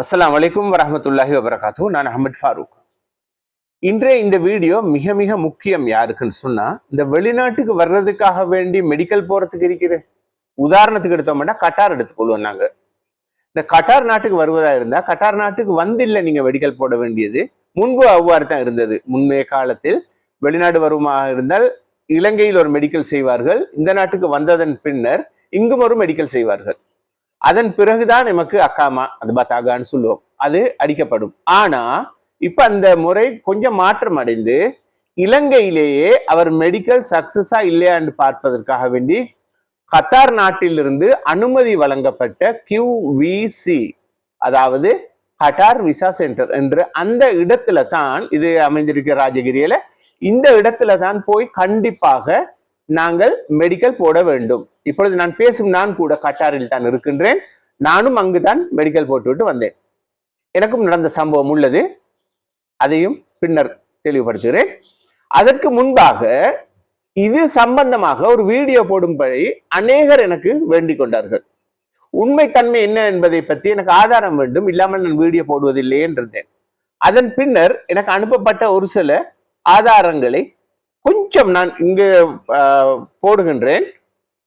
அஸ்ஸலாமு அலைக்கும் வரஹ்மத்துல்லாஹி வபரகாத்துஹு. நான் அஹமத் ஃபாரூக். இன்றைய இந்த வீடியோ மிக மிக முக்கியம். யாருக்குன்னு சொன்னா, இந்த வெளிநாட்டுக்கு வர்றதுக்காக வேண்டி மெடிக்கல் போறதுக்கு இருக்கிற உதாரணத்துக்கு எடுத்தோம்னா கட்டார் எடுத்துக்கொள்வோம். நாங்க இந்த கட்டார் நாட்டுக்கு வருவதா இருந்தா, கட்டார் நாட்டுக்கு வந்தில்லை நீங்க மெடிக்கல் போட வேண்டியது. முன்பு அவ்வாறு தான் இருந்தது. முன்மைய காலத்தில் வெளிநாடு வருமாக இருந்தால் இலங்கையில் ஒரு மெடிக்கல் செய்வார்கள். இந்த நாட்டுக்கு வந்ததன் பின்னர் இங்கும் ஒரு மெடிக்கல் செய்வார்கள். அதன் பிறகுதான் நமக்கு அக்காமா அது பத்தாகான்னு சொல்லுவோம், அது அடிக்கப்படும். ஆனா இப்ப அந்த முறை கொஞ்சம் மாற்றம் அடைந்து இலங்கையிலேயே அவர் மெடிக்கல் சக்சஸா இல்லையான்னு பார்ப்பதற்காக வேண்டி கத்தார் நாட்டிலிருந்து அனுமதி வழங்கப்பட்ட QVC, அதாவது கட்டார் விசா சென்டர் என்று அந்த இடத்துல தான் இது அமைந்திருக்கிற ராஜகிரியில. இந்த இடத்துல தான் போய் கண்டிப்பாக நாங்கள் மெடிக்கல் போட வேண்டும். இப்பொழுது நான் பேசும் நான் கூட கட்டாரில் தான் இருக்கின்றேன். நானும் அங்குதான் மெடிக்கல் போட்டுவிட்டு வந்தேன். எனக்கும் நடந்த சம்பவம் உள்ளது, அதையும் பின்னர் தெளிவுபடுத்துகிறேன். அதற்கு முன்பாக இது சம்பந்தமாக ஒரு வீடியோ போடும்படி அநேகர் எனக்கு வேண்டிக் கொண்டார்கள். உண்மைத்தன்மை என்ன என்பதை பற்றி எனக்கு ஆதாரம் வேண்டும், இல்லாமல் நான் வீடியோ போடுவதில்லை என்றிருந்தேன். அதன் பின்னர் எனக்கு அனுப்பப்பட்ட ஒரு சில ஆதாரங்களை கொஞ்சம் நான் இங்கு போடுகின்றேன்.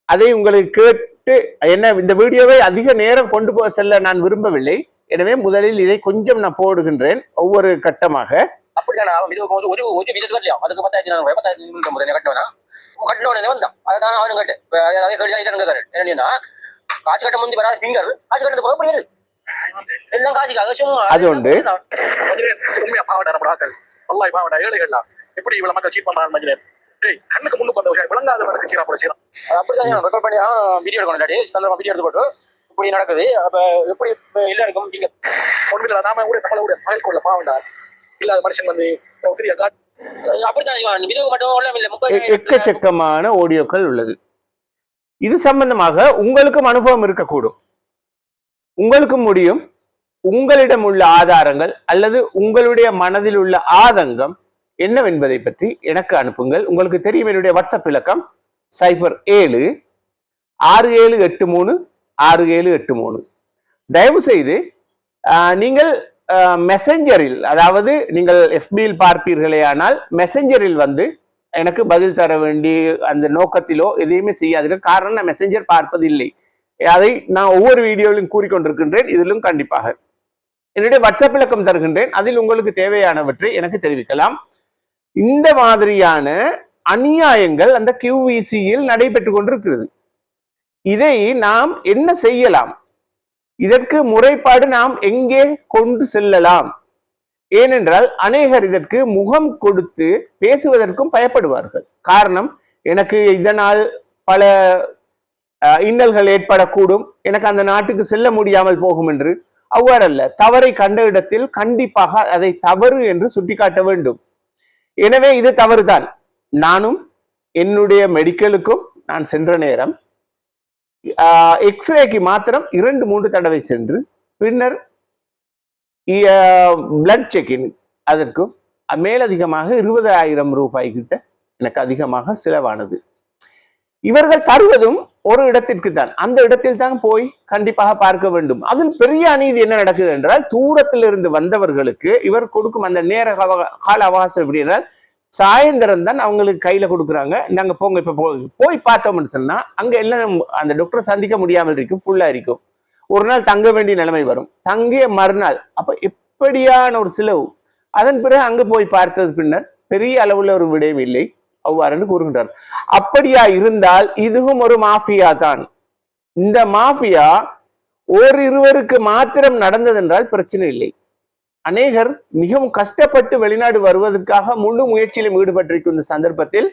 அதை உங்களுக்கு கேட்டு, என்ன இந்த வீடியோவை அதிக நேரம் கொண்டு போக செல்ல நான் விரும்பவில்லை. எனவே முதலில் இதை கொஞ்சம் நான் போடுகின்றேன் ஒவ்வொரு கட்டமாக. அது ஒன்று. எப்படி இவ்வளவு மக்கள் சீட் பண்றாங்க? கண்ணுக்கு முன்னு பண்ண விளங்காதவனுக்கு சீரா போட செய்யலாம். அப்படிதான் ரெக்கார்ட் பண்ணி வீடியோ எடுக்கணும். வீடியோ எடுத்து போட்டு இப்படி நடக்குது. அப்ப எப்படி எல்லாருக்கும் நீங்க ஒண்ணுல நாம கூட நம்மள கூட மகள் கொள்ள பாவண்டா இல்லாத மனுஷன் வந்து அப்படித்தான். எக்கச்சக்கமான ஆடியோக்கள் உள்ளது. இது சம்பந்தமாக உங்களுக்கும் அனுபவம் இருக்கக்கூடும், உங்களுக்கும் முடியும். உங்களிடம் உள்ள ஆதாரங்கள் அல்லது உங்களுடைய மனதில் உள்ள ஆதங்கம் என்னவென்பதை பற்றி எனக்கு அனுப்புங்கள். உங்களுக்கு தெரியும், என்னுடைய வாட்ஸ்அப் இலக்கம் 0767836783. தயவு செய்து நீங்கள் மெசஞ்சரில், அதாவது நீங்கள் FB-யில் பார்ப்பீர்களே, ஆனால் மெசஞ்சரில் வந்து எனக்கு பதில் தர வேண்டிய அந்த நோக்கத்திலோ எதையுமே செய்யாதீர்கள். காரணம், நான் மெசஞ்சர் பார்ப்பதில்லை. அதை நான் ஒவ்வொரு வீடியோவிலும் கூறிக்கொண்டிருக்கின்றேன். இதிலும் கண்டிப்பாக என்னுடைய வாட்ஸ்அப் இலக்கம் தருகின்றேன். அதில் உங்களுக்கு தேவையானவற்றை எனக்கு தெரிவிக்கலாம். இந்த மாதிரியான அநியாயங்கள் அந்த QVC-யில் நடைபெற்று கொண்டிருக்கிறது. இதை நாம் என்ன செய்யலாம்? இதற்கு முறைப்பாடு நாம் எங்கே கொண்டு செல்லலாம்? ஏனென்றால் அநேகர் இதற்கு முகம் கொடுத்து பேசுவதற்கும் பயப்படுவார்கள். காரணம், எனக்கு இதனால் பல இன்னல்கள் ஏற்படக்கூடும், எனக்கு அந்த நாட்டுக்கு செல்ல முடியாமல் போகும் என்று. அவ்வாறல்ல, தவறை கண்ட இடத்தில் கண்டிப்பாக அதை தவறு என்று சுட்டிக்காட்ட வேண்டும். எனவே இது தவறுதான். நானும் என்னுடைய மெடிக்கலுக்கும் நான் சென்ற நேரம் எக்ஸ்ரேக்கு மாத்திரம் 2-3 தடவை சென்று பின்னர் பிளட் செக்கிங் அதற்கும் மேலதிகமாக 20,000 ரூபாய் கிட்ட எனக்கு அதிகமாக செலவானது. இவர்கள் தருவதும் ஒரு இடத்திற்கு தான், அந்த இடத்தில் தான் போய் கண்டிப்பாக பார்க்க வேண்டும். அதில் பெரிய அநீதி என்ன நடக்குது என்றால், தூரத்திலிருந்து வந்தவர்களுக்கு இவர் கொடுக்கும் அந்த நேர கால அவகாசம் எப்படி என்றால், சாயந்தரம் தான் அவங்களுக்கு கையில கொடுக்குறாங்க. நாங்க போங்க, இப்ப போய் பார்த்தோம்னு சொன்னா அங்க எல்லாம் அந்த டாக்டரை சந்திக்க முடியாமல் இருக்கும், ஃபுல்லா இருக்கும். ஒரு நாள் தங்க வேண்டிய நிலைமை வரும், தங்கிய மறுநாள். அப்ப எப்படியான ஒரு செலவு. அதன் பிறகு அங்க போய் பார்த்தது பின்னர் பெரிய அளவுல ஒரு விடயம் இல்லை, அவ்வாறு கூறுகின்றார். அப்படியா இருந்தால் இதுவும் ஒரு மாஃபியா தான். இந்த மாஃபியா இருவருக்கு மாத்திரம் நடந்ததென்றால் பிரச்சனை இல்லை. அநேகர் மிகவும் கஷ்டப்பட்டு வெளிநாடு வருவதற்காக முழு முயற்சியிலும் ஈடுபட்டிருக்கும் இந்த சந்தர்ப்பத்தில்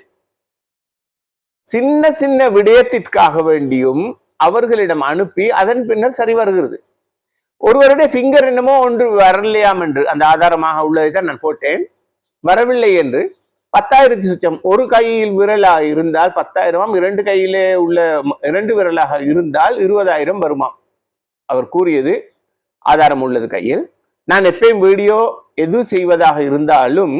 சின்ன சின்ன விடயத்திற்காக வேண்டியும் அவர்களிடம் அனுப்பி அதன் பின்னர் சரி வருகிறது. ஒருவருடைய ஃபிங்கர் என்னமோ ஒன்று வரலையாம் என்று அந்த ஆதாரமாக உள்ளதை தான் நான் போட்டேன். வரவில்லை என்று 10,000 சுச்சம். ஒரு கையில் விரலாக இருந்தால் 10,000, 2 கையிலே உள்ள 2 விரலாக இருந்தால் 20,000 வருமாம். அவர் கூறியது ஆதாரம் உள்ளது கையில். நான் எப்பயும் வீடியோ எது செய்வதாக இருந்தாலும்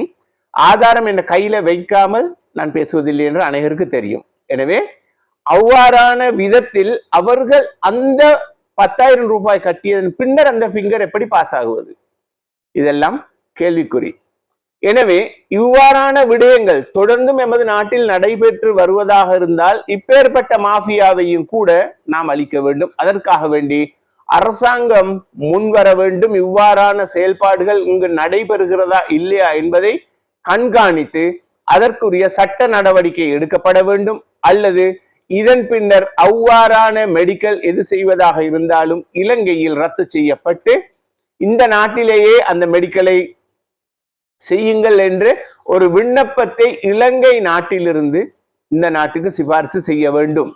ஆதாரம் என் கையில வைக்காமல் நான் பேசுவதில்லை என்று அனைவருக்கு தெரியும். எனவே அவ்வாறான விதத்தில் அவர்கள் அந்த 10,000 ரூபாய் கட்டியதன் பின்னர் அந்த ஃபிங்கர் எப்படி பாஸ் ஆகுவது? இதெல்லாம் கேள்விக்குறி. எனவே இவ்வாறான விடயங்கள் தொடர்ந்தும் எமது நாட்டில் நடைபெற்று வருவதாக இருந்தால் இப்பேற்பட்ட மாஃபியாவையும் கூட நாம் அழிக்க வேண்டும். அதற்காக வேண்டி அரசாங்கம் முன்வர வேண்டும். இவ்வாறான செயல்பாடுகள் இங்கு நடைபெறுகிறதா இல்லையா என்பதை கண்காணித்து அதற்குரிய சட்ட நடவடிக்கை எடுக்கப்பட வேண்டும். அல்லது இதன் பின்னர் அவ்வாறான மெடிக்கல் எது செய்வதாக இருந்தாலும் இலங்கையில் ரத்து செய்யப்பட்டு இந்த நாட்டிலேயே அந்த மெடிக்கலை செய்யுங்கள் என்று ஒரு விண்ணப்பத்தை இலங்கை நாட்டிலிருந்து இந்த நாட்டுக்கு சிபாரிசு செய்ய வேண்டும்.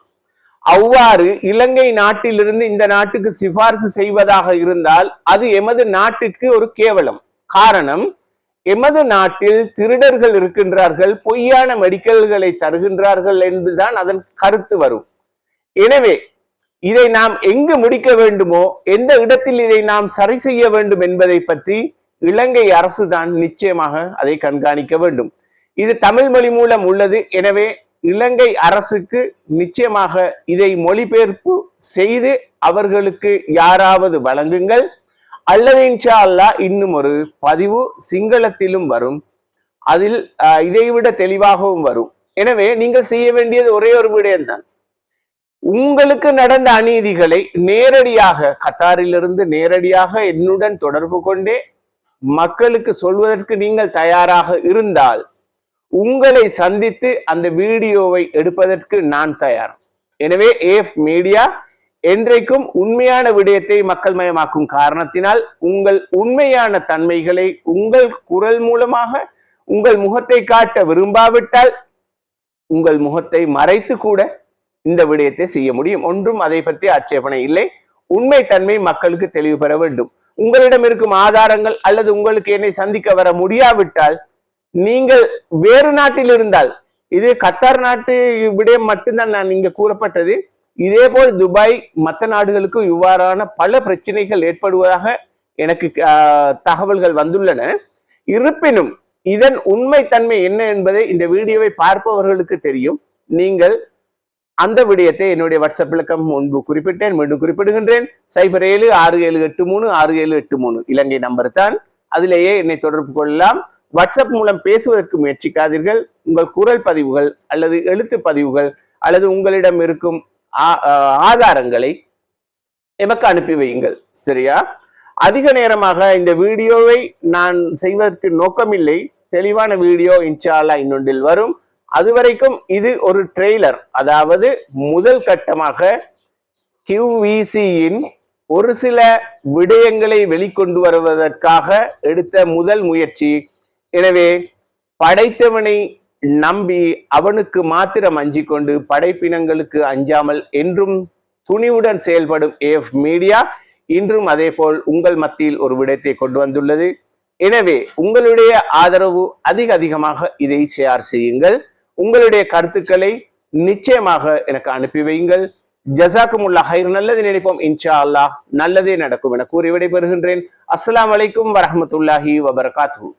அவ்வாறு இலங்கை நாட்டிலிருந்து இந்த நாட்டுக்கு சிபாரிசு செய்வதாக இருந்தால் அது எமது நாட்டுக்கு ஒரு கேவலம். காரணம், எமது நாட்டில் திருடர்கள் இருக்கின்றார்கள், பொய்யான மெடிக்கல்களை தருகின்றார்கள் என்றுதான் அதன் கருத்து வரும். எனவே இதை நாம் எங்கு முடிக்க வேண்டுமோ, எந்த இடத்தில் இதை நாம் சரி செய்ய வேண்டும் என்பதை பற்றி இலங்கை அரசு தான் நிச்சயமாக அதை கண்காணிக்க வேண்டும். இது தமிழ் மொழி மூலம் உள்ளது. எனவே இலங்கை அரசுக்கு நிச்சயமாக இதை மொழிபெயர்ப்பு செய்து அவர்களுக்கு யாராவது வழங்குங்கள். அல்லது இன்ஷா அல்லாஹ் இன்னும் ஒரு பதிவு சிங்களத்திலும் வரும், அதில் இதைவிட தெளிவாகவும் வரும். எனவே நீங்கள் செய்ய வேண்டியது ஒரே ஒரு விடயம்தான். உங்களுக்கு நடந்த அநீதிகளை நேரடியாக கத்தாரிலிருந்து நேரடியாக என்னுடன் தொடர்பு கொண்டே மக்களுக்கு சொல்வதற்கு நீங்கள் தயாராக இருந்தால் உங்களை சந்தித்து அந்த வீடியோவை எடுப்பதற்கு நான் தயார். எனவே AF மீடியா என்றைக்கும் உண்மையான விடயத்தை மக்கள் மயமாக்கும் காரணத்தினால் உங்கள் உண்மையான தன்மைகளை உங்கள் குரல் மூலமாக உங்கள் முகத்தை காட்ட விரும்பாவிட்டால் உங்கள் முகத்தை மறைத்து கூட இந்த விடயத்தை செய்ய முடியும். ஒன்றும் அதை பற்றி ஆட்சேபனை இல்லை. உண்மை தன்மை மக்களுக்கு தெளிவு பெற வேண்டும். உங்களிடம் இருக்கும் ஆதாரங்கள் அல்லது உங்களுக்கு என்னை சந்திக்க வர முடியாவிட்டால் நீங்கள் வேறு நாட்டில் இருந்தால், இது கத்தார் நாட்டு விடயம் மட்டும்தான் நான் இங்க கூறப்பட்டது, இதே போல் துபாய் மற்ற நாடுகளுக்கும் இவ்வாறான பல பிரச்சனைகள் ஏற்படுவதாக எனக்கு தகவல்கள் வந்துள்ளன. இருப்பினும் இதன் உண்மை தன்மை என்ன என்பதை இந்த வீடியோவை பார்ப்பவர்களுக்கு தெரியும். நீங்கள் அந்த விடயத்தை என்னுடைய வாட்ஸ்அப் இலக்கம் முன்பு குறிப்பிட்டேன், மீண்டும் குறிப்பிடுகின்றேன். 0767836783 இலங்கை நம்பர் தான். அதிலேயே என்னை தொடர்பு கொள்ளலாம். வாட்ஸ்அப் மூலம் பேசுவதற்கு முயற்சிக்காதீர்கள். உங்கள் குரல் பதிவுகள் அல்லது எழுத்து பதிவுகள் அல்லது உங்களிடம் இருக்கும் ஆதாரங்களை எமக்கு அனுப்பி வையுங்கள். சரியா? அதிக நேரமாக இந்த வீடியோவை நான் செய்வதற்கு நோக்கமில்லை. தெளிவான வீடியோ இன்ஷா அல்லாஹ் இன்னொன்றில் வரும். அதுவரைக்கும் இது ஒரு ட்ரெய்லர், அதாவது முதல் கட்டமாக QVCயின் ஒரு சில விடயங்களை வெளிக்கொண்டு வருவதற்காக எடுத்த முதல் முயற்சி. எனவே படைத்தவனை நம்பி அவனுக்கு மாத்திரம் அஞ்சிக் கொண்டு படைப்பினங்களுக்கு அஞ்சாமல் என்றும் துணிவுடன் செயல்படும் AF மீடியா இன்றும் அதே போல் உங்கள் மத்தியில் ஒரு விடயத்தை கொண்டு வந்துள்ளது. எனவே உங்களுடைய ஆதரவு அதிகமாக இதை ஷேர் செய்யுங்கள். உங்களுடைய கருத்துக்களை நிச்சயமாக எனக்கு அனுப்பி வையுங்கள். ஜஸாக்குமுல்லாஹ் ஹைர். நல்லது நினைப்போம், இன்ஷா அல்லாஹ் நல்லதே நடக்கும் என கூறி விடைபெறுகின்றேன். அஸ்ஸலாமு அலைக்கும் வரஹ்மத்துல்லாஹி வபரகாத்துஹு.